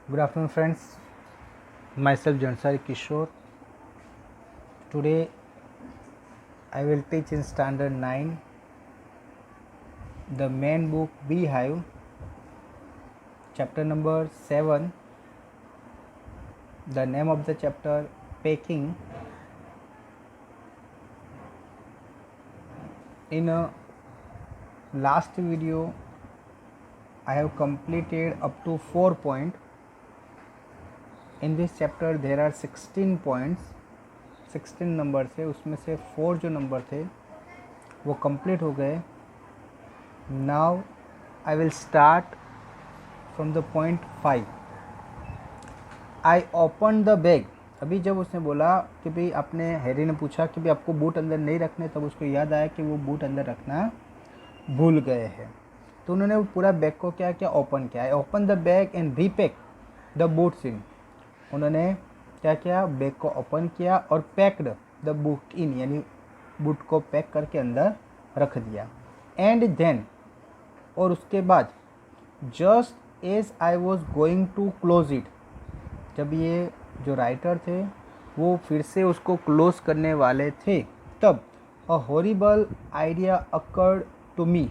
Good afternoon, friends. Myself Jansari Kishore. Today I will teach in Standard 9 the main book Beehive, chapter number 7. The name of the chapter Packing. In a last video I have completed up to 4 points. In this chapter there are 16 points, 16 number थे, उसमें से 4 जो number थे वो complete हो गए. Now I will start from the point 5. I open the bag. अभी जब उसने बोला कि भाई आपने हैरी ने पूछा कि भाई आपको बूट अंदर नहीं रखने, तब उसको याद आया कि वो बूट अंदर रखना भूल गए हैं. तो उन्होंने वो पूरा बैग को क्या किया, ओपन किया. I open the bag and repack the boots in. उन्होंने क्या किया, बैग को ओपन किया और पैक्ड द बूट इन, यानी बूट को पैक करके अंदर रख दिया. एंड देन, और उसके बाद, just as I was going to close it. जब ये जो राइटर थे वो फिर से उसको क्लोज करने वाले थे, तब a horrible idea occurred to me.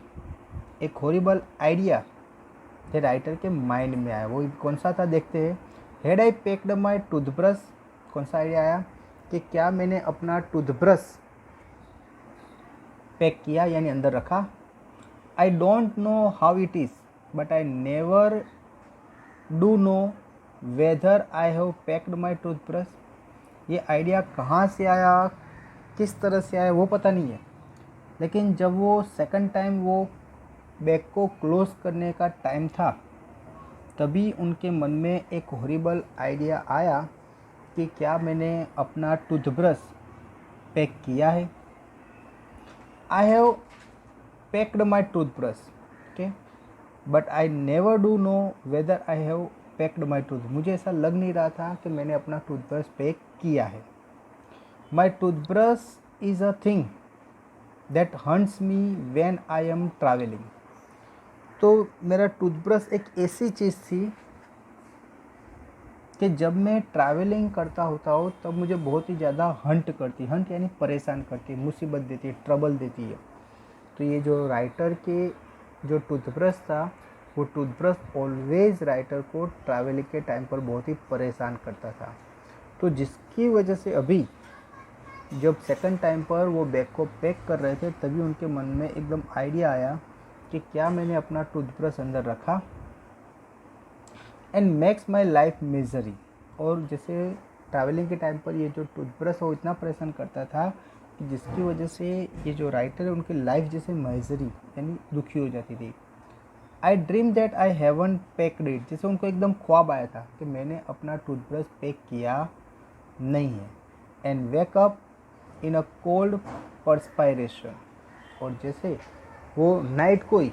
एक हॉरिबल आइडिया थे राइटर के माइंड में आया. वो कौन सा था, देखते हैं. Had I packed my toothbrush. कौन सा आइडिया आया कि क्या मैंने अपना टूथब्रश पैक किया यानी अंदर रखा. I don't know how it is but I never do know whether I have packed my toothbrush. ये आइडिया कहाँ से आया, किस तरह से आया वो पता नहीं है, लेकिन जब वो सेकंड टाइम वो बैग को क्लोज करने का टाइम था, तभी उनके मन में एक हॉरिबल आइडिया आया कि क्या मैंने अपना टूथब्रश पैक किया है. I have packed my toothbrush, okay, but I never do know whether I have packed my tooth. मुझे ऐसा लग नहीं रहा था कि मैंने अपना टूथब्रश पैक किया है. My toothbrush is a thing that haunts me when I am travelling. तो मेरा टूथब्रश एक ऐसी चीज़ थी कि जब मैं ट्रैवलिंग करता होता हूँ तब मुझे बहुत ही ज़्यादा हंट करती. हंट यानी परेशान करती, मुसीबत देती है, ट्रबल देती है. तो ये जो राइटर के जो टूथब्रश था, वो टूथब्रश ऑलवेज राइटर को ट्रैवलिंग के टाइम पर बहुत ही परेशान करता था. तो जिसकी वजह से अभी जब सेकंड टाइम पर वो बैग को पैक कर रहे थे, तभी उनके मन में एकदम आइडिया आया कि क्या मैंने अपना टूथब्रश अंदर रखा. And makes my life misery. और जैसे ट्रैवलिंग के टाइम पर ये जो टूथब्रश वो इतना परेशान करता था कि जिसकी वजह से ये जो राइटर है उनकी लाइफ जैसे मिजरी यानी दुखी हो जाती थी. आई dream that I haven't packed it. जैसे उनको एकदम ख्वाब आया था कि मैंने अपना टूथब्रश पैक किया नहीं है. And wake up in a cold perspiration. और जैसे वो नाइट को ही,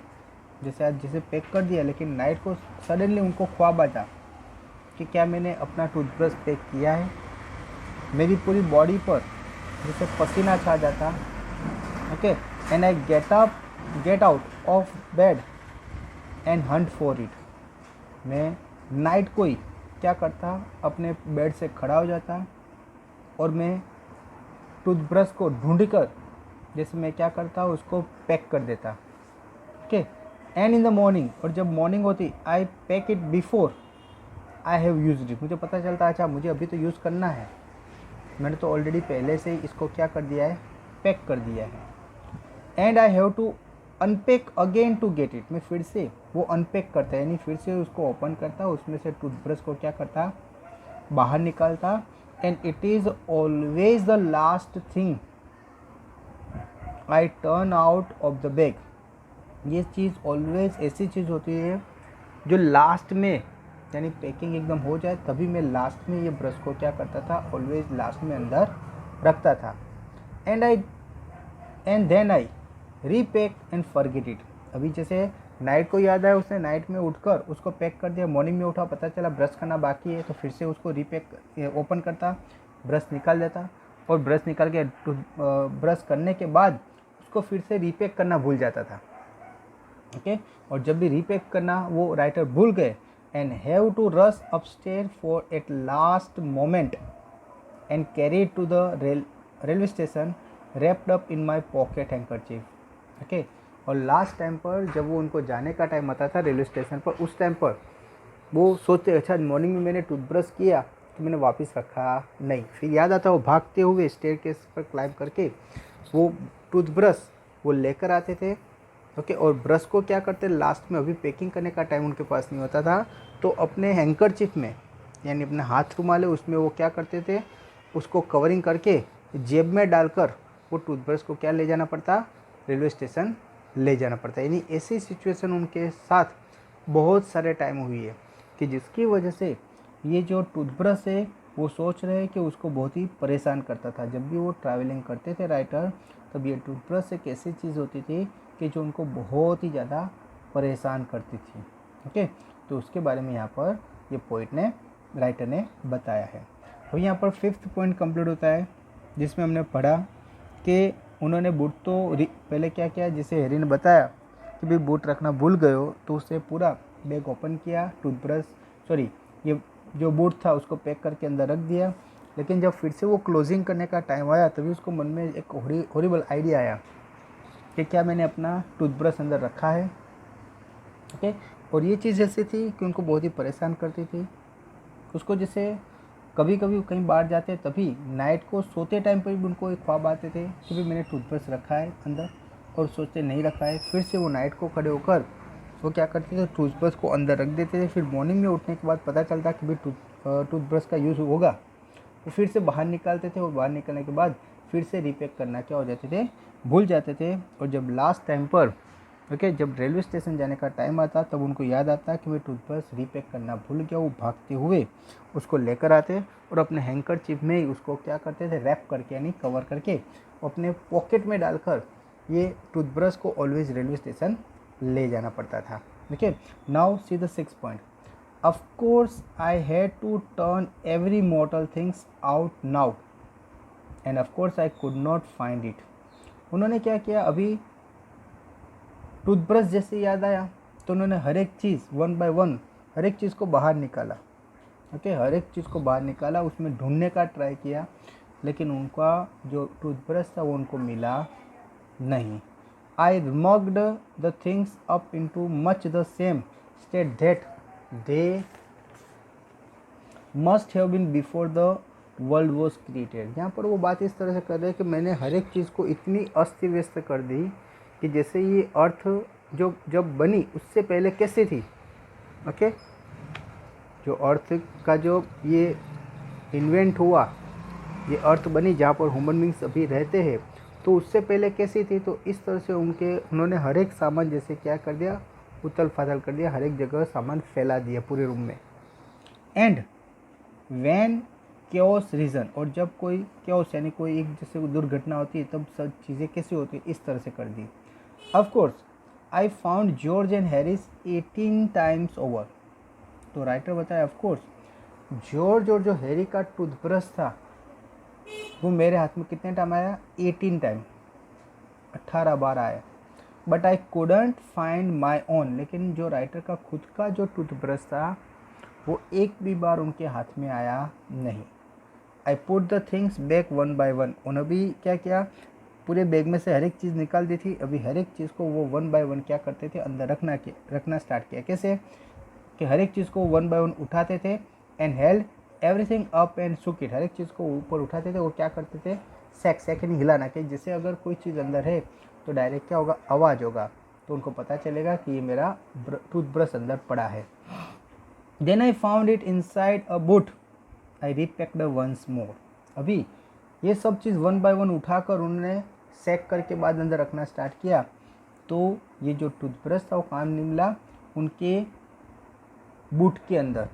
जैसे आज जैसे पैक कर दिया, लेकिन नाइट को सडनली उनको ख्वाब आता कि क्या मैंने अपना टूथब्रश पैक किया है. मेरी पूरी बॉडी पर जैसे पसीना छा जाता, okay. And I get out of bed and Hunt for it. मैं नाइट को ही क्या करता, अपने बेड से खड़ा हो जाता और मैं टूथब्रश को ढूंढकर जैसे मैं क्या करता उसको पैक कर देता, okay. And in the morning, और जब मॉर्निंग होती, I pack it before I have used it. मुझे पता चलता अच्छा मुझे अभी तो यूज़ करना है, मैंने तो ऑलरेडी पहले से ही इसको क्या कर दिया है, पैक कर दिया है. And I have to unpack again to get it. मैं फिर से वो अनपैक करता यानी फिर से उसको ओपन करता, उसमें से टूथब्रश को क्या करता, बाहर निकालता. And it is always the last thing I turn out of the bag. ये चीज़ ऑलवेज ऐसी चीज़ होती है जो लास्ट में, यानी पैकिंग एकदम हो जाए तभी मैं लास्ट में ये ब्रश को क्या करता था, ऑलवेज लास्ट में अंदर रखता था. And then I repack and forget it. अभी जैसे नाइट को याद आया, उसने नाइट में उठकर उसको पैक कर दिया. मॉर्निंग में उठा, पता चला ब्रश करना बाकी है, तो फिर से उसको रीपैक ओपन करता, ब्रश निकाल देता, और ब्रश निकाल के ब्रश करने के बाद उसको फिर से रीपैक करना भूल जाता था, ओके. और जब भी रीपैक करना वो राइटर भूल गए, and have to rush upstairs for at last moment and carry it to the railway station wrapped up in my pocket handkerchief. Okay, और लास्ट टाइम पर जब वो उनको जाने का टाइम आता था रेलवे स्टेशन पर, उस टाइम पर वो सोचते अच्छा मॉर्निंग में मैंने टूथब्रश किया तो मैंने वापस रखा नहीं, फिर याद आता वो भागते हुए स्टेयरकेस पर क्लाइंब करके वो टूथब्रश वो लेकर आते थे। ओके, और ब्रश को क्या करते लास्ट में, अभी पैकिंग करने का टाइम उनके पास नहीं होता था, तो अपने हैंकरचिप में यानी अपने हाथ रुमाल है उसमें वो क्या करते थे, उसको कवरिंग करके जेब में डालकर वो टूथब्रश को क्या ले जाना पड़ता, रेलवे स्टेशन ले जाना पड़ता। यानी ऐसी सिचुएशन उनके साथ बहुत सारे टाइम हुई है कि जिसकी वजह से ये जो टूथब्रश है वो सोच रहे हैं कि उसको बहुत ही परेशान करता था। जब भी वो ट्रैवलिंग करते थे राइटर, तब ये टूथब्रश एक ऐसी चीज़ होती थी कि जो उनको बहुत ही ज़्यादा परेशान करती थी। ओके, तो उसके बारे में यहाँ पर ये पोइट ने, राइटर ने बताया है। और यहाँ पर 5th पॉइंट कंप्लीट होता है जिसमें हमने पढ़ा कि उन्होंने बूट तो पहले क्या किया, जैसे हैरी ने बताया कि भाई बूट रखना भूल गए हो, तो उससे पूरा बैग ओपन किया, ये जो बूट था उसको पैक करके अंदर रख दिया। लेकिन जब फिर से वो क्लोजिंग करने का टाइम आया तभी उसको मन में एक हॉरिबल आइडिया आया कि क्या मैंने अपना टूथब्रश अंदर रखा है। ओके, और ये चीज़ ऐसी थी कि उनको बहुत ही परेशान करती थी। उसको जैसे कभी कभी कहीं बाहर जाते तभी नाइट को सोते टाइम पर भी उनको एक ख्वाब आते थे कि भाई मैंने टूथब्रश रखा है अंदर, और सोचते नहीं रखा है। फिर से वो नाइट को खड़े होकर वो क्या करते थे, टूथब्रश को अंदर रख देते थे। फिर मॉर्निंग में उठने के बाद पता चलता कि भाई टूथब्रश का यूज़ होगा, वो फिर से बाहर निकालते थे, और बाहर निकलने के बाद फिर से रीपैक करना क्या हो जाते थे, भूल जाते थे। और जब लास्ट टाइम पर जब रेलवे स्टेशन जाने का टाइम आता तब उनको याद आता कि मैं टूथब्रश रीपैक करना भूल गया। वो भागते हुए उसको लेकर आते और अपने हैंकरचिप में ही उसको क्या करते थे, रैप करके यानी कवर करके अपने पॉकेट में डालकर ये टूथब्रश को ऑलवेज रेलवे स्टेशन ले जाना पड़ता था। Okay, now see the 6th point. Of course I had to turn every mortal things out now and of course I could not find it. उन्होंने क्या किया, अभी टूथब्रश जैसे याद आया तो उन्होंने हर एक चीज़ 1 by 1 हर एक चीज़ को बाहर निकाला। ओके, हर एक चीज़ को बाहर निकाला, उसमें ढूंढने का ट्राई किया, लेकिन उनका जो टूथब्रश था वो उनको मिला नहीं। I mugged the things up into much the same state that they must have been before the world was created. यहाँ पर वो बात इस तरह से कर रहे हैं कि मैंने हर एक चीज़ को इतनी अस्त व्यस्त कर दी कि जैसे ये अर्थ जो जब बनी उससे पहले कैसी थी। ओके, जो अर्थ का जो ये इन्वेंट हुआ, ये अर्थ बनी जहाँ पर ह्यूमन बींग्स अभी रहते हैं, तो उससे पहले कैसी थी। तो इस तरह से उन्होंने हर एक सामान जैसे क्या कर दिया, उथल फाथल कर दिया, हर एक जगह सामान फैला दिया पूरे रूम में। एंड व्हेन क्योस रीज़न, और जब कोई क्योस यानी कोई एक जैसे दुर्घटना होती है तब सब चीज़ें कैसी होती है, इस तरह से कर दी। Of course I found George and Harris 18 times over. तो राइटर बताया ऑफ कोर्स जॉर्ज और जो हैरी का टूथब्रश था वो मेरे हाथ में कितने टाइम आया, 18 टाइम, 18 बार आया। But I couldn't find my own, लेकिन जो राइटर का खुद का जो टूथब्रश था वो एक भी बार उनके हाथ में आया नहीं। I put the things back 1 by 1। उन्होंने भी क्या किया, पूरे बैग में से हर एक चीज़ निकाल दी थी, अभी हर एक चीज़ को वो 1 by 1 क्या करते थे, अंदर रखना स्टार्ट किया। कैसे कि हर एक चीज़ को 1 by 1 उठाते थे and held everything up and सुक इट। हर एक चीज़ को ऊपर उठाते थे और क्या करते थे, सेक नहीं हिलाना, कि जैसे अगर कोई चीज़ अंदर है तो डायरेक्ट क्या होगा, आवाज़ होगा, तो उनको पता चलेगा कि ये मेरा टूथब्रश अंदर पड़ा है। Then I found it inside a boot, I repacked once more. अभी ये सब चीज़ 1 by 1 उठाकर उन्होंने सेक करके बाद अंदर रखना स्टार्ट किया, तो ये जो टूथब्रश था वो काम नहीं मिला उनके बूट के अंदर।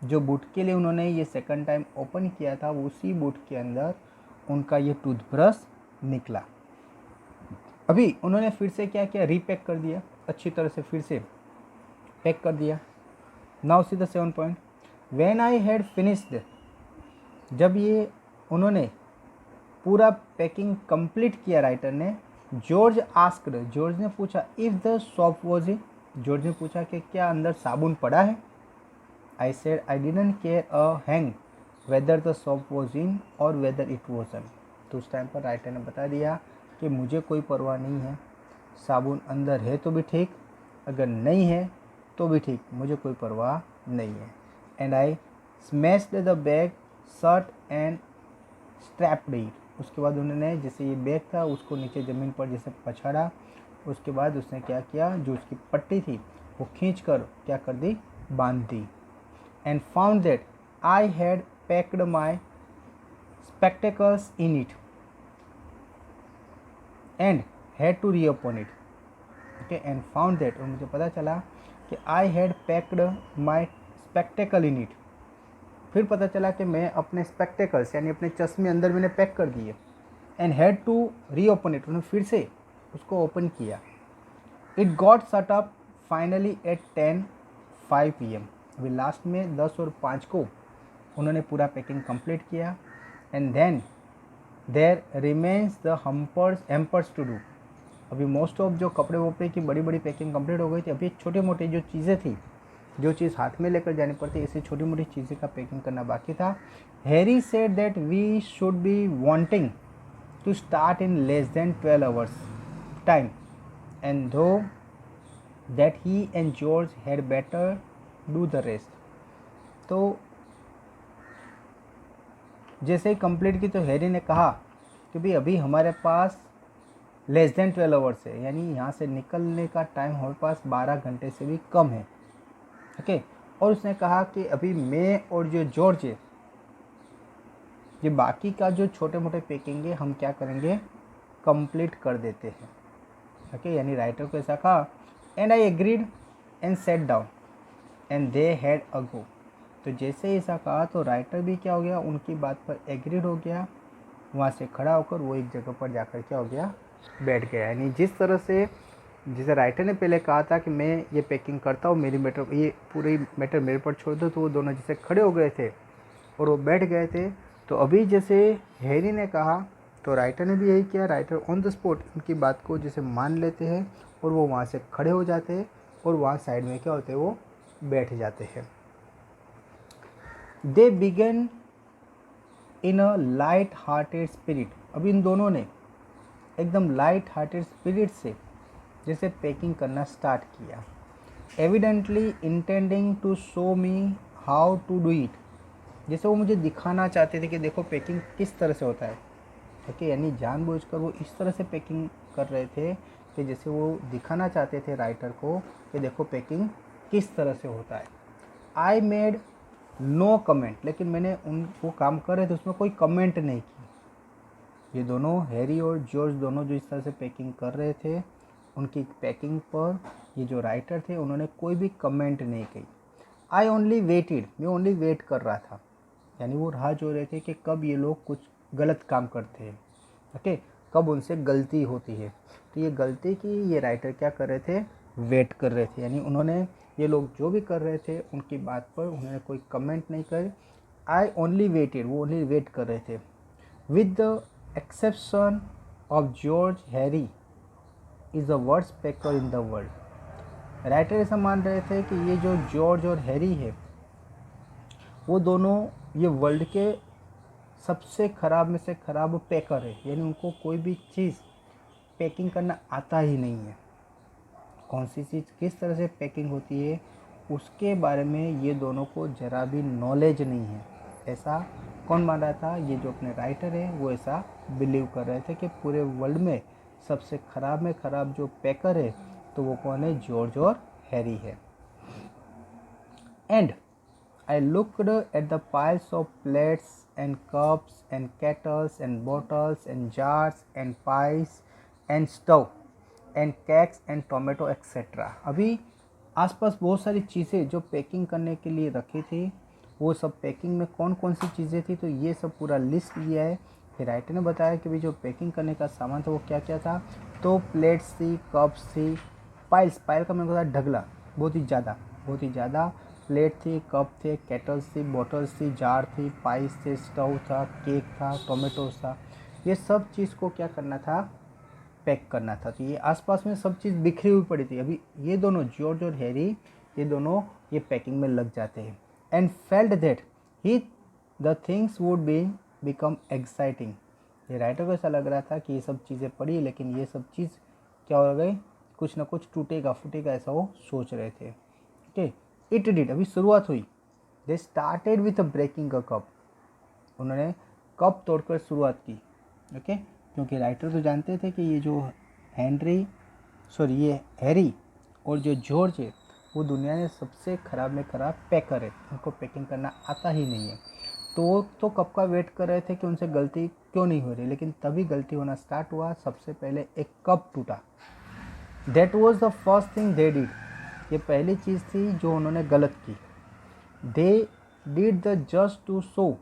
जो बूट के लिए उन्होंने ये सेकंड टाइम ओपन किया था उसी बूट के अंदर उनका ये टूथब्रश निकला। अभी उन्होंने फिर से क्या किया, रीपैक कर दिया, अच्छी तरह से फिर से पैक कर दिया। Now see the 7th point. When I had finished, जब ये उन्होंने पूरा पैकिंग कंप्लीट किया राइटर ने, जॉर्ज आस्क्ड, जॉर्ज ने पूछा if the soap was in, George ने पूछा कि क्या अंदर साबुन पड़ा है। I said I didn't care a hang whether the soap was in or whether it wasn't. तो उस टाइम पर राइटर ने बता दिया कि मुझे कोई परवाह नहीं है, साबुन अंदर है तो भी ठीक, अगर नहीं है तो भी ठीक, मुझे कोई परवाह नहीं है. And I smashed the bag shirt and strapped it. उसके बाद उन्होंने जैसे ये बैग था उसको नीचे ज़मीन पर जैसे पछाड़ा, उसके बाद उसने क्या किया, जो उसकी पट्टी थी वो खींच कर क्या कर दी, बांध दी. And found that I had packed my spectacles in it and had to reopen it. Okay, and found that, और मुझे पता चला कि I had packed my spectacle in it. फिर पता चला कि मैं अपने स्पेक्टेकल्स यानी अपने चश्मे अंदर मैंने पैक कर दिए. And had to reopen it, उन्होंने फिर से उसको ओपन किया. It got shut up finally at 10:05 PM. अभी लास्ट में 10 और 5 को उन्होंने पूरा पैकिंग कंप्लीट किया. And then there remains the hampers to do. अभी मोस्ट ऑफ जो कपड़े वपड़े की बड़ी बड़ी पैकिंग कंप्लीट हो गई थी. अभी छोटे मोटे जो चीज़ें थी, जो चीज़ हाथ में लेकर जानी पड़ती, ऐसी छोटी मोटी चीज़ें का पैकिंग करना बाकी था. Harry said that we should be wanting to start in less than 12 hours time, and though that he and George had better do the rest. तो जैसे ही कंप्लीट की तो हैरी ने कहा कि भाई अभी हमारे पास लेस देन 12 hours है, यानी यहाँ से निकलने का टाइम हमारे पास 12 घंटे से भी कम है. ओके, और उसने कहा कि अभी मैं और जो जॉर्ज है, ये बाकी का जो छोटे मोटे पैकिंग है हम क्या करेंगे, कंप्लीट कर देते हैं. ओके, यानी राइटर को ऐसा कहा. And I agreed and set down and they had a go. तो जैसे ही ऐसा कहा तो राइटर भी क्या हो गया, उनकी बात पर एग्रीड हो गया. वहाँ से खड़ा होकर वो एक जगह पर जाकर क्या हो गया, बैठ गया. यानी जिस तरह से जिसे राइटर ने पहले कहा था कि मैं ये पैकिंग करता हूँ, मेरी मैटर, ये पूरी मैटर मेरे पर छोड़ दो, तो वो दोनों जैसे खड़े हो गए थे और वो बैठ गए थे. तो अभी जैसे हैरी ने कहा तो राइटर ने भी यही किया. राइटर ऑन द स्पॉट उनकी बात को जैसे मान लेते हैं और वो वहाँ से खड़े हो जाते हैं और वहाँ साइड में क्या होते हैं, वो बैठ जाते हैं. दे बिगन इन अ लाइट हार्टेड स्पिरिट. अभी इन दोनों ने एकदम लाइट हार्टेड स्पिरिट से जैसे पैकिंग करना स्टार्ट किया. Evidently intending to show me how to do it. जैसे वो मुझे दिखाना चाहते थे कि देखो पैकिंग किस तरह से होता है. ओके, यानी जानबूझकर वो इस तरह से पैकिंग कर रहे थे कि जैसे वो दिखाना चाहते थे राइटर को कि देखो पैकिंग किस तरह से होता है. आई मेड नो कमेंट, लेकिन मैंने वो काम कर रहे थे उसमें कोई कमेंट नहीं की. ये दोनों हैरी और जॉर्ज दोनों जो इस तरह से पैकिंग कर रहे थे, उनकी पैकिंग पर ये जो राइटर थे उन्होंने कोई भी कमेंट नहीं की. आई ओनली वेटेड, मैं ओनली वेट कर रहा था, यानी वो राह जो रहे थे कि कब ये लोग कुछ गलत काम करते हैं. ओके, कब उनसे गलती होती है. तो ये गलती की ये राइटर क्या कर रहे थे, वेट कर रहे थे. यानी उन्होंने ये लोग जो भी कर रहे थे उनकी बात पर उन्होंने कोई कमेंट नहीं कर. आई ओनली वेटेड, वो ओनली वेट कर रहे थे. With the exception of George, Harry is the worst packer in the world. Writer ऐसा मान रहे थे कि ये जो जॉर्ज और हैरी है वो दोनों ये वर्ल्ड के सबसे ख़राब में से ख़राब पैकर है. यानी उनको कोई भी चीज़ पैकिंग करना आता ही नहीं है. कौन सी चीज़ किस तरह से पैकिंग होती है उसके बारे में ये दोनों को ज़रा भी नॉलेज नहीं है. ऐसा कौन मान रहा था, ये जो अपने राइटर है वो ऐसा बिलीव कर रहे थे कि पूरे वर्ल्ड में सबसे ख़राब में ख़राब जो पैकर है तो वो कौन है, जॉर्ज और हैरी है. And I looked at the piles of plates and cups and kettles and bottles and jars and pies and stove and cakes and tomato etc. अभी आसपास बहुत सारी चीज़ें जो पैकिंग करने के लिए रखी थी, वो सब पैकिंग में कौन कौन सी चीज़ें थी, तो ये सब पूरा लिस्ट लिया है. फिर राइटर ने बताया कि भाई जो पैकिंग करने का सामान था वो क्या क्या था. तो प्लेट्स थी, कप्स थी, पाइल का मैंने कहा ढगला, बहुत ही ज़्यादा प्लेट थी, कप थे, केटल्स थी, बॉटल्स थी, जार थी, पाइस थे, स्टव था, केक था, टोमेटोस था. ये सब चीज़ को क्या करना था, पैक करना था. तो ये आसपास में सब चीज़ बिखरी हुई पड़ी थी. अभी ये दोनों जॉर्ज और हैरी ये दोनों ये पैकिंग में लग जाते हैं. And felt that he the things would be become exciting. ये राइटर को ऐसा लग रहा था कि ये सब चीज़ें पढ़ी, लेकिन ये सब चीज़ क्या हो गई, कुछ ना कुछ टूटेगा फूटेगा, ऐसा वो सोच रहे थे। ओके, इट डिड, अभी शुरुआत हुई। They started with breaking a cup, उन्होंने कप तोड़कर शुरुआत की। ओके, क्योंकि राइटर तो जानते थे कि ये जो ये हैरी और जो जॉर्ज है वो दुनिया में सबसे ख़राब में ख़राब पैकर है, उनको पैकिंग करना आता ही नहीं है। तो कब का वेट कर रहे थे कि उनसे गलती क्यों नहीं हो रही, लेकिन तभी गलती होना स्टार्ट हुआ। सबसे पहले एक कप टूटा। That was the first thing they did, ये पहली चीज़ थी जो उन्होंने गलत की। They did the just to show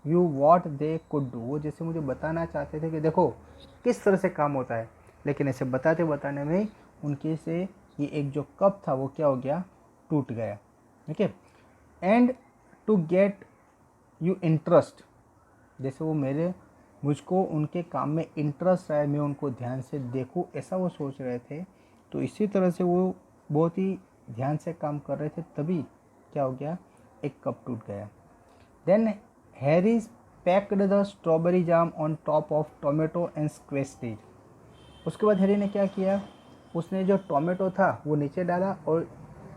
you what they could do, वो जैसे मुझे बताना चाहते थे कि देखो किस तरह से काम होता है, लेकिन ऐसे बताते बताने में उनके से ये एक जो कप था वो क्या हो गया, टूट गया। ठीक है, and to get you interest, जैसे वो मुझको उनके काम में इंटरेस्ट आया, मैं उनको ध्यान से देखूं, ऐसा वो सोच रहे थे। तो इसी तरह से वो बहुत ही ध्यान से काम कर रहे थे, तभी क्या हो गया, एक कप टूट गया। Then Harry packed the strawberry jam on top of tomato and squashed it. उसके बाद हैरी ने क्या किया, उसने जो टोमेटो था वो नीचे डाला, और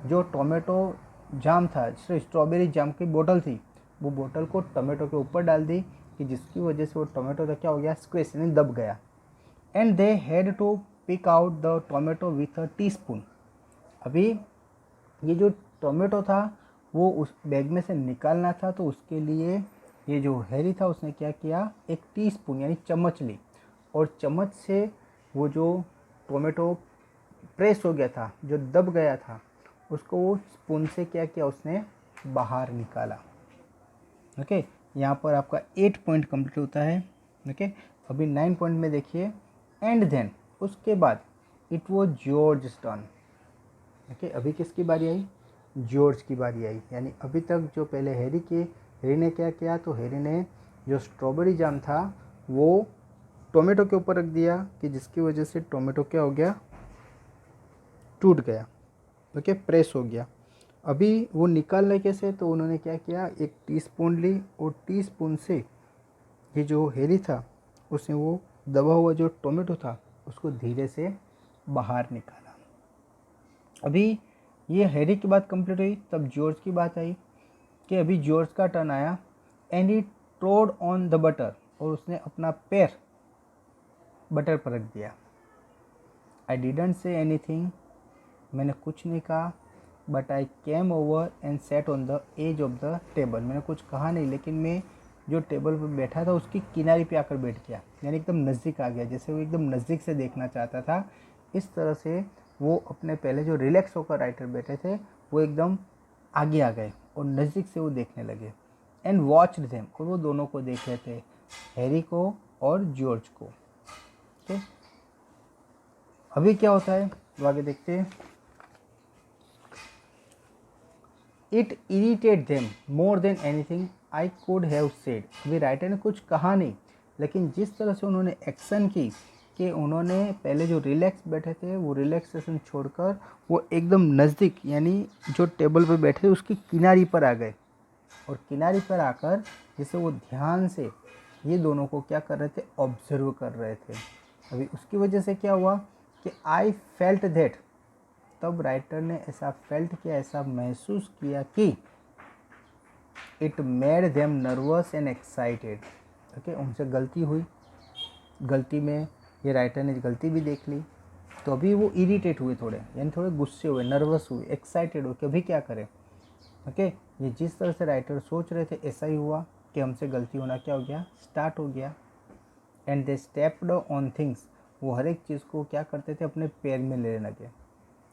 जो टोमेटो जाम था, स्ट्रॉबेरी जाम की बोतल थी, वो बोतल को टोमेटो के ऊपर डाल दी, कि जिसकी वजह से वो टोमेटो का क्या हो गया, स्क्वेश यानी दब गया। And they had to pick out the tomato with a teaspoon. अभी ये जो टोमेटो था वो उस बैग में से निकालना था, तो उसके लिए ये जो हैरी था उसने क्या किया, एक टीस्पून यानी चम्मच ली, और चम्मच से वो जो टोमेटो प्रेस हो गया था, जो दब गया था, उसको वो स्पून से क्या किया, उसने बाहर निकाला। ओके, यहाँ पर आपका 8 पॉइंट कंप्लीट होता है। ओके, अभी 9 पॉइंट में देखिए, एंड देन, उसके बाद इट वो जॉर्ज टर्न। ओके, अभी किसकी बारी आई, जॉर्ज की बारी आई। यानी अभी तक जो पहले हैरी ने क्या किया, तो हैरी ने जो स्ट्रॉबेरी जाम था वो टोमेटो के ऊपर रख दिया, कि जिसकी वजह से टोमेटो क्या हो गया, टूट गया। ओके, प्रेस हो गया। अभी वो निकालने कैसे, तो उन्होंने क्या किया, एक टीस्पून ली, और टीस्पून से ये जो हैरी था उसने वो दबा हुआ जो टोमेटो था उसको धीरे से बाहर निकाला। अभी ये हैरी की बात कंप्लीट हुई, तब जॉर्ज की बात आई, कि अभी जॉर्ज का टर्न आया। And he trod on the butter, और उसने अपना पैर बटर पर रख दिया। आई डिडंट से एनीथिंग, मैंने कुछ नहीं कहा, but I came over and sat on the edge of the table, मैंने कुछ कहा नहीं, लेकिन मैं जो टेबल पर बैठा था उसकी किनारे पे आकर बैठ गया, यानी एकदम नज़दीक आ गया, जैसे वो एकदम नज़दीक से देखना चाहता था। इस तरह से वो अपने पहले जो रिलैक्स होकर राइटर बैठे थे वो एकदम आगे आ गए और नज़दीक से वो देखने लगे। एंड वॉच्ड देम, और वो दोनों को देख रहे थे, हैरी को और जॉर्ज को। ओके, अभी क्या होता है वो आगे देखते हैं। It irritate them more than anything I could have said, अभी राइटर ने कुछ कहा नहीं, लेकिन जिस तरह से उन्होंने एक्शन की, कि उन्होंने पहले जो रिलैक्स बैठे थे वो रिलैक्सेशन छोड़कर वो एकदम नज़दीक, यानी जो टेबल पर बैठे उसकी किनारी पर आ गए, और किनारी पर आकर जैसे वो ध्यान से ये दोनों को क्या कर रहे थे, ऑब्जर्व कर रहे थे। अभी उसकी वजह से क्या हुआ कि आई फेल्ट दैट, तब राइटर ने ऐसा फेल्ट किया, ऐसा महसूस किया कि it made them nervous and excited. Okay, उनसे गलती हुई, गलती में ये राइटर ने गलती भी देख ली, तो अभी वो इरिटेट हुए थोड़े, यानी थोड़े गुस्से हुए, नर्वस हुए, एक्साइटेड हुए कि अभी क्या करें। ओके, ये जिस तरह से राइटर सोच रहे थे ऐसा ही हुआ, कि हमसे गलती होना क्या हो गया, स्टार्ट हो गया। And they stepped on things, वो हर एक चीज़ को क्या करते थे, अपने पैर में लेने लगे,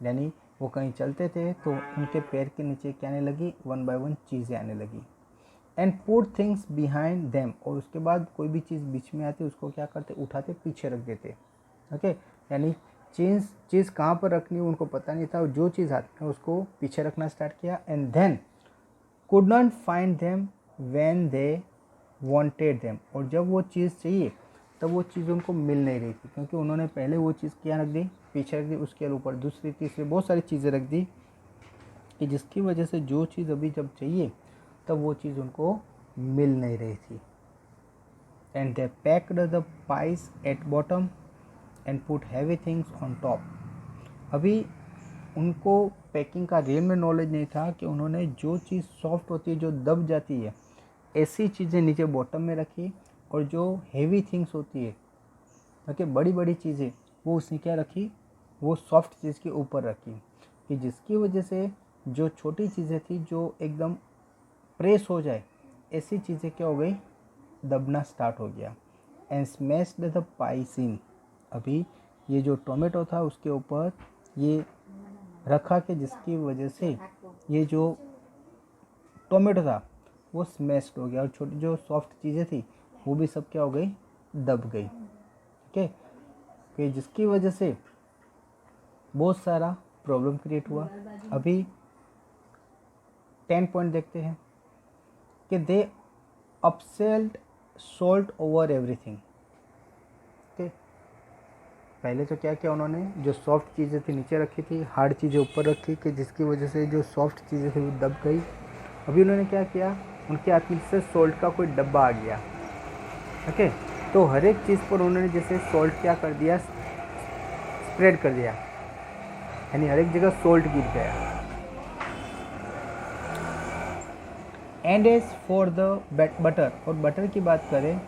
यानी वो कहीं चलते थे तो उनके पैर के नीचे क्या आने लगी, वन बाय वन चीज़ें आने लगी। And put things behind them, और उसके बाद कोई भी चीज़ बीच में आती उसको क्या करते, उठाते पीछे रख देते। ओके, यानी चीज़ कहाँ पर रखनी उनको पता नहीं था, और जो चीज़ हाथ में उसको पीछे रखना स्टार्ट किया। And then could not find them when they wanted them, और जब वो चीज़ चाहिए तब वो चीज़ उनको मिल नहीं रही थी, क्योंकि उन्होंने पहले वो चीज़ क्या रख दी, पीछे रख दी, उसके ऊपर दूसरी तीसरी बहुत सारी चीज़ें रख दी, कि जिसकी वजह से जो चीज़ अभी जब चाहिए तब वो चीज़ उनको मिल नहीं रही थी। And they packed the price at bottom and put heavy things on top. अभी उनको पैकिंग का रियल में नॉलेज नहीं था कि उन्होंने जो चीज़ सॉफ्ट होती है, जो दब जाती है, ऐसी चीज़ें नीचे बॉटम में रखी, और जो हेवी थिंग्स होती है, ओके, बड़ी बड़ी चीज़ें, वो उसने क्या रखी, वो सॉफ्ट चीज़ के ऊपर रखी, कि जिसकी वजह से जो छोटी चीज़ें थी जो एकदम प्रेस हो जाए, ऐसी चीज़ें क्या हो गई, दबना स्टार्ट हो गया। एंड स्मैश्ड द पाइस इन। अभी ये जो टोमेटो था उसके ऊपर ये रखा कि जिसकी वजह से ये जो टोमेटो था वो स्मैश्ड हो गया, और छोटी जो सॉफ्ट चीज़ें थी वो भी सब क्या हो गई, दब गई। ओके, कि जिसकी वजह से बहुत सारा प्रॉब्लम क्रिएट हुआ। अभी 10 पॉइंट देखते हैं कि दे अपसेल्ड सोल्ट ओवर एवरीथिंग। ओके, पहले तो क्या किया उन्होंने, जो सॉफ्ट चीज़ें थी नीचे रखी थी, हार्ड चीज़ें ऊपर रखी, कि जिसकी वजह से जो सॉफ्ट चीज़ें थी वो दब गई। अभी उन्होंने क्या किया, उनके हाथ में से सोल्ट का कोई डब्बा आ गया। ओके, तो हर एक चीज़ पर उन्होंने जैसे सोल्ट क्या कर दिया, स्प्रेड कर दिया, यानी हर एक जगह सोल्ट गिर गया। And as for the butter, और बटर की बात करें,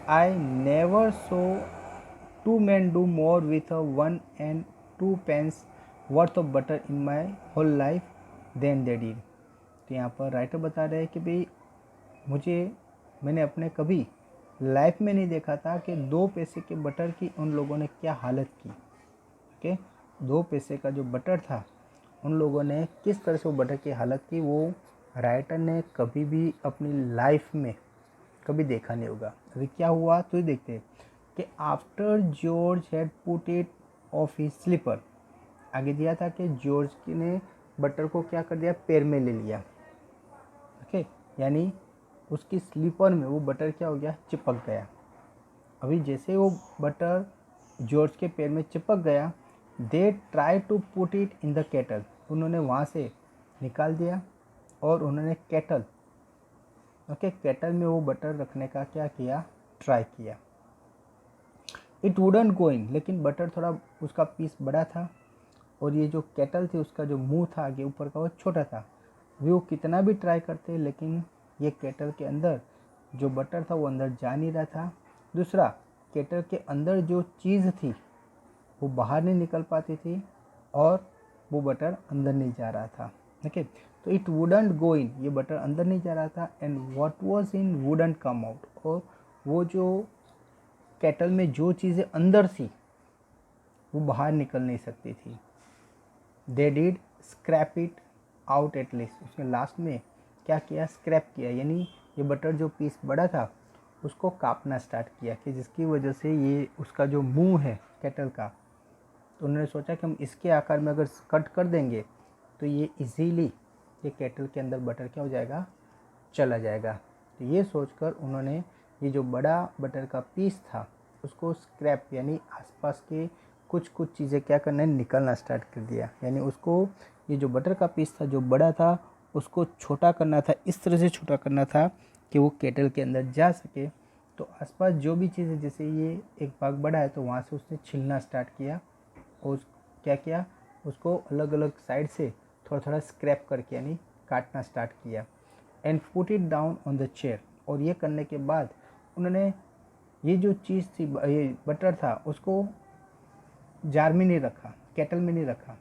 I never saw 2 men do more with 1 and 2 pence worth of butter in my whole life than they did. तो यहाँ पर राइटर बता रहे हैं कि भाई मैंने अपने कभी लाइफ में नहीं देखा था कि 2 पैसे के बटर की उन लोगों ने क्या हालत की। ओके, 2 पैसे का जो बटर था उन लोगों ने किस तरह से वो बटर की हालत की, वो राइटर ने कभी भी अपनी लाइफ में कभी देखा नहीं होगा। अभी क्या हुआ तो ये देखते हैं कि after George had put it off his slipper, आगे दिया था कि जॉर्ज ने बटर को क्या कर दिया, पैर में ले लिया। ओके, यानी उसकी स्लीपर में वो बटर क्या हो गया, चिपक गया। अभी जैसे वो बटर जॉर्ज के पैर में चिपक गया, they try to put it in the kettle, उन्होंने वहाँ से निकाल दिया और उन्होंने केटल, ओके, केटल में वो बटर रखने का क्या किया, ट्राई किया। इट वुडंट गो इन, लेकिन बटर थोड़ा उसका पीस बड़ा था, और ये जो केटल थी उसका जो मुंह था आगे ऊपर का वो छोटा था। वो कितना भी ट्राई करते लेकिन ये केटल के अंदर जो बटर था वो अंदर जा नहीं रहा था। दूसरा, केटल के अंदर जो चीज़ थी वो बाहर नहीं निकल पाती थी, और वो बटर अंदर नहीं जा रहा था। ओके, तो इट वुडंट गो इन, ये बटर अंदर नहीं जा रहा था, and what was in wouldn't come out, और वो जो केटल में जो चीज़ें अंदर थी वो बाहर निकल नहीं सकती थी। They did scrap it out at least, उसने लास्ट में क्या किया, स्क्रैप किया, यानी ये बटर जो पीस बड़ा था उसको काटना स्टार्ट किया, कि जिसकी वजह से ये उसका जो मुंह है केटल का, तो उन्होंने सोचा कि हम इसके आकार में अगर कट कर देंगे तो ये इजीली ये केटल के अंदर बटर क्या हो जाएगा, चला जाएगा। तो ये सोचकर उन्होंने ये जो बड़ा बटर का पीस था उसको स्क्रैप, यानी आसपास के कुछ चीज़ें क्या करना है, निकलना स्टार्ट कर दिया, यानी उसको ये जो बटर का पीस था जो बड़ा था उसको छोटा करना था, इस तरह से छोटा करना था कि वो केटल के अंदर जा सके। तो आसपास जो भी चीज़ें, जैसे ये एक भाग बड़ा है तो वहाँ से उसने छीलना स्टार्ट किया, और क्या किया, उसको अलग अलग साइड से थोड़ा थोड़ा स्क्रैप करके यानी काटना स्टार्ट किया। And put it down on the chair, और ये करने के बाद उन्होंने ये जो चीज़ थी, ये बटर था, उसको जार में नहीं रखा, केटल में नहीं रखा,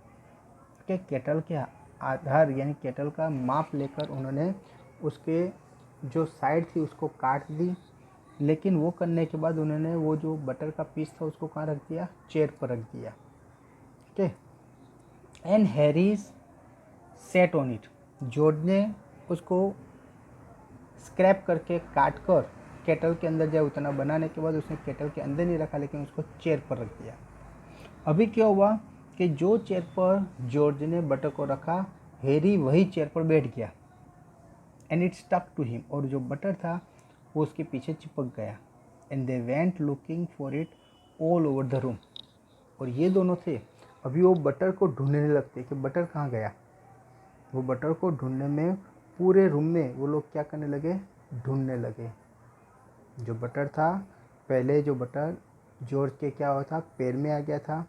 कि केटल के आधार यानी केटल का माप लेकर उन्होंने उसके जो साइड थी उसको काट दी। लेकिन वो करने के बाद उन्होंने वो जो बटर का पीस था उसको कहाँ रख दिया, चेयर पर रख दिया। Okay, and Harry's set on it, George ने उसको स्क्रैप करके काट कर केटल के अंदर जाए उतना बनाने के बाद उसने केटल के अंदर नहीं रखा, लेकिन उसको चेयर पर रख दिया। अभी क्या हुआ कि जो चेयर पर जॉर्ज ने बटर को रखा, हैरी वही चेयर पर बैठ गया, and it stuck to him, और जो बटर था वो उसके पीछे चिपक गया। And they went looking for it all over the room, और ये दोनों थे अभी वो बटर को ढूंढने लगते कि बटर कहाँ गया। वो बटर को ढूंढने में पूरे रूम में वो लोग क्या करने लगे, ढूंढने लगे। जो बटर था, पहले जो बटर जॉर्ज के क्या हुआ था, पैर में आ गया था।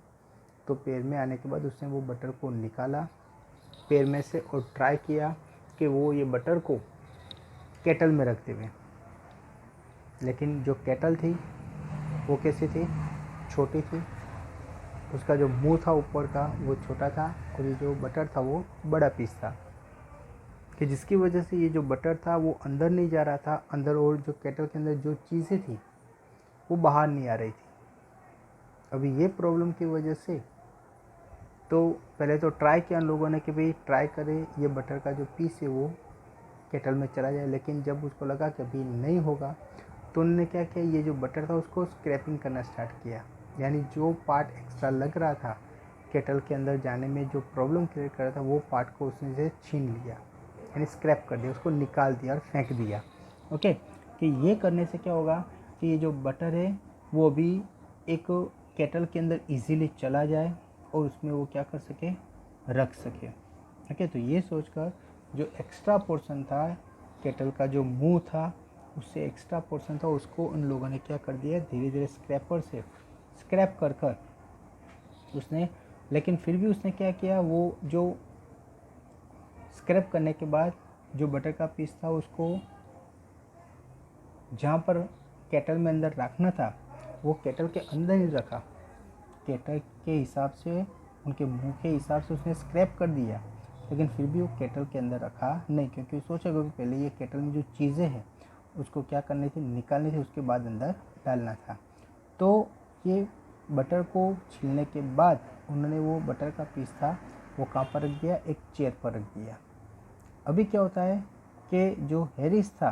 तो पैर में आने के बाद उसने वो बटर को निकाला पैर में से और ट्राई किया कि वो ये बटर को केटल में रख देवे। लेकिन जो केटल थी वो कैसी थी, छोटी थी। उसका जो मुंह था ऊपर का वो छोटा था और ये जो बटर था वो बड़ा पीस था, कि जिसकी वजह से ये जो बटर था वो अंदर नहीं जा रहा था अंदर, और जो केटल के अंदर जो चीज़ें थी वो बाहर नहीं आ रही थी। अभी ये प्रॉब्लम की वजह से तो पहले तो ट्राई किया उन लोगों ने कि भाई ट्राई करें ये बटर का जो पीस है वो केटल में चला जाए। लेकिन जब उसको लगा कि अभी नहीं होगा तो उन्होंने क्या किया, ये जो बटर था उसको स्क्रैपिंग करना स्टार्ट किया। यानी जो पार्ट एक्स्ट्रा लग रहा था केटल के अंदर जाने में, जो प्रॉब्लम क्रिएट कर रहा था, वो पार्ट को उसने से छीन लिया, यानी स्क्रैप कर दिया, उसको निकाल दिया और फेंक दिया। ओके, कि ये करने से क्या होगा कि ये जो बटर है वो भी एक केटल के अंदर इजीली चला जाए और उसमें वो क्या कर सके, रख सके। ओके, तो ये सोचकर जो एक्स्ट्रा पोर्शन था केटल का, जो मुंह था उससे एक्स्ट्रा पोर्शन था, उसको उन लोगों ने क्या कर दिया, धीरे धीरे स्क्रैपर से स्क्रैप कर कर उसने, लेकिन फिर भी उसने क्या किया, वो जो स्क्रैप करने के बाद जो बटर का पीस था उसको जहाँ पर केटल में अंदर रखना था वो केटल के अंदर ही रखा। केटल के हिसाब से, उनके मुंह के हिसाब से उसने स्क्रैप कर दिया, लेकिन फिर भी वो केटल के अंदर रखा नहीं, क्योंकि सोचेगा कि पहले ये केटल में जो चीज़ें हैं उसको क्या करनी थी, निकालनी थी, उसके बाद अंदर डालना था। तो ये बटर को छीलने के बाद उन्होंने वो बटर का पीस था वो कहाँ पर रख दिया, एक चेयर पर रख दिया। अभी क्या होता है कि जो हैरिस था,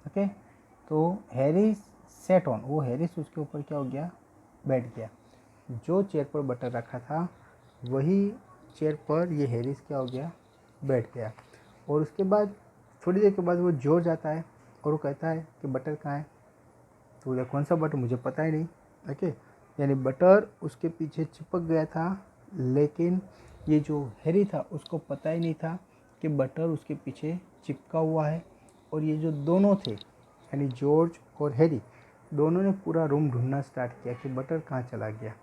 ओके, तो हैरिस सेट ऑन, वो हैरिस उसके ऊपर क्या हो गया, बैठ गया। जो चेयर पर बटर रखा था वही चेयर पर ये हैरिस क्या हो गया, बैठ गया। और उसके बाद थोड़ी देर के बाद वो जॉर्ज आता है और वो कहता है कि बटर कहाँ है। तो बोले कौन सा बटर, मुझे पता ही नहीं। ओके, यानी बटर उसके पीछे चिपक गया था, लेकिन ये जो हैरी था उसको पता ही नहीं था कि बटर उसके पीछे चिपका हुआ है। और ये जो दोनों थे यानी जॉर्ज और हैरी, दोनों ने पूरा रूम ढूंढना स्टार्ट किया कि बटर कहाँ चला गया।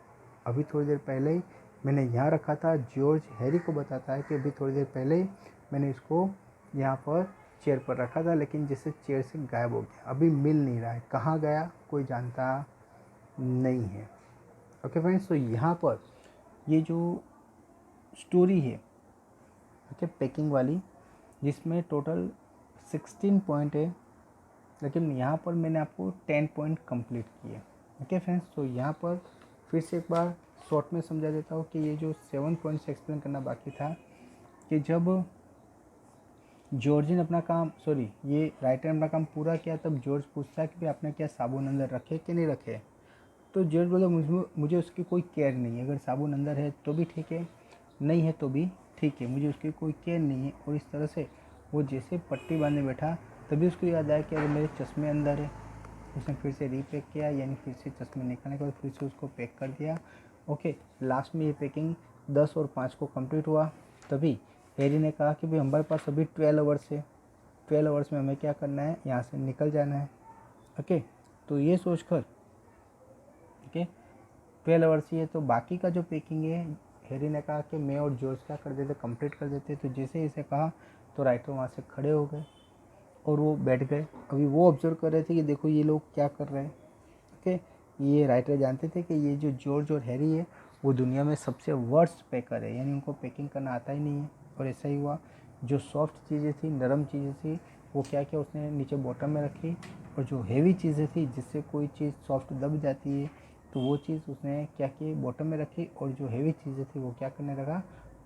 अभी थोड़ी देर पहले ही मैंने यहाँ रखा था। जॉर्ज हैरी को बताता है कि अभी थोड़ी देर पहले ही मैंने इसको यहाँ पर चेयर पर रखा था, लेकिन जैसे चेयर से गायब हो गया, अभी मिल नहीं रहा है, कहाँ गया कोई जानता नहीं है। ओके फ्रेंड्स, तो यहाँ पर ये जो स्टोरी है, ओके, पैकिंग वाली, जिसमें टोटल 16 पॉइंट है, लेकिन यहाँ पर मैंने आपको 10 पॉइंट कंप्लीट किए। ओके फ्रेंड्स, तो यहाँ पर फिर से एक बार शॉर्ट में समझा देता हूँ कि ये जो 7 पॉइंट्स एक्सप्लेन करना बाकी था, कि जब जॉर्ज ने अपना काम, सॉरी, ये राइटर ने अपना काम पूरा किया, तब जॉर्ज पूछता है कि भाई आपने क्या साबुन अंदर रखे कि नहीं रखे। तो जॉर्ज बोला मुझे उसकी कोई केयर नहीं है, अगर साबुन अंदर है तो भी ठीक है, नहीं है तो भी ठीक है, मुझे उसकी कोई केयर नहीं है। और इस तरह से वो जैसे पट्टी बांधने बैठा तभी उसको याद आया कि अगर मेरे चश्मे अंदर है। उसने फिर से रीपैक किया, यानी फिर से चश्मे निकालने के बाद फिर से उसको पैक कर दिया। ओके, लास्ट में ये पैकिंग 10 और 5 को कंप्लीट हुआ। तभी हैरी ने कहा कि भाई हमारे पास अभी 12 आवर्स है, 12 आवर्स में हमें क्या करना है, यहाँ से निकल जाना है। ओके, तो ये सोचकर, ओके, 12 आवर्स ही है, तो बाकी का जो पैकिंग है हैरी ने कहा कि मैं और जॉर्ज क्या कर देते, कंप्लीट कर देते। तो जैसे ही इसे कहा तो राइटर वहाँ से खड़े हो गए और वो बैठ गए। अभी वो ऑब्जर्व कर रहे थे कि देखो ये लोग क्या कर रहे हैं। ओके, ये राइटर जानते थे कि ये जो जॉर्ज और हैरी है वो दुनिया में सबसे वर्स्ट पैकर है, यानी उनको पैकिंग करना आता ही नहीं है। और ऐसा ही हुआ, जो सॉफ्ट चीज़ें थी, नरम चीज़ें थी, वो क्या किया, उसने नीचे बॉटम में रखी। और जो हेवी चीज़ें थी, जिससे कोई चीज़ सॉफ्ट दब जाती है, तो वो चीज़ उसने क्या की, बॉटम में रखी। और जो हेवी चीज़ें थी वो क्या करने लगा,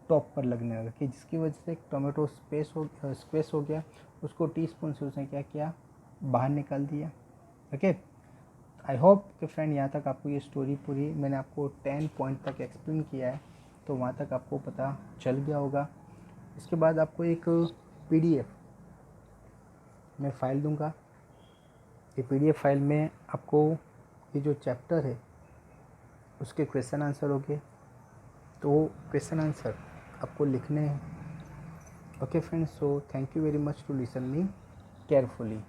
टॉप पर लगने लगा, कि जिसकी वजह से एक टोमेटो स्क्वेस हो गया। उसको टीस्पून से उसने क्या किया, बाहर निकाल दिया। ओके, आई होप कि फ्रेंड यहाँ तक आपको ये स्टोरी पूरी, मैंने आपको 10 पॉइंट तक एक्सप्लेन किया है, तो वहाँ तक आपको पता चल गया होगा। इसके बाद आपको एक PDF मैं फ़ाइल दूंगा। ये PDF फाइल में आपको ये जो चैप्टर है उसके क्वेश्चन आंसर होंगे। तो क्वेश्चन आंसर आपको लिखने हैं Okay friends, so thank you very much to listen me carefully.